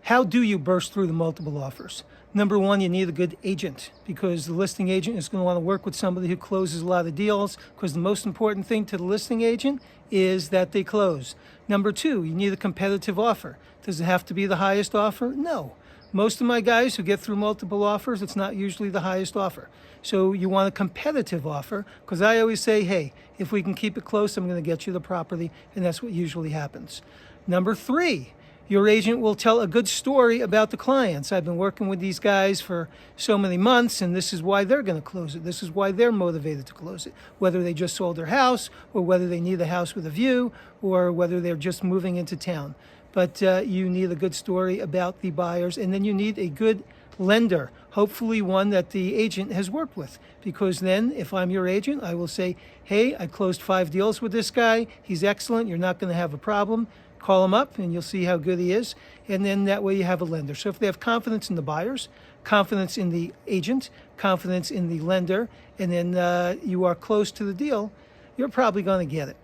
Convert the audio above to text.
How do you burst through the multiple offers? Number one, you need a good agent, because the listing agent is going to want to work with somebody who closes a lot of deals, because the most important thing to the listing agent is that they close. Number two, you need a competitive offer. Does it have to be the highest offer? No. Most of my guys who get through multiple offers, it's not usually the highest offer. So you want a competitive offer, because I always say, hey, if we can keep it close, I'm going to get you the property, and that's what usually happens. Number three, your agent will tell a good story about the clients. I've been working with these guys for so many months, and this is why they're going to close it. This is why they're motivated to close it, whether they just sold their house, or whether they need a house with a view, or whether they're just moving into town. But you need a good story about the buyers, and then you need a good lender, hopefully one that the agent has worked with, because then if I'm your agent, I will say, hey, I closed 5 deals with this guy. He's excellent. You're not going to have a problem. Call him up and you'll see how good he is. And then that way you have a lender. So if they have confidence in the buyers, confidence in the agent, confidence in the lender, and then you are close to the deal, you're probably going to get it.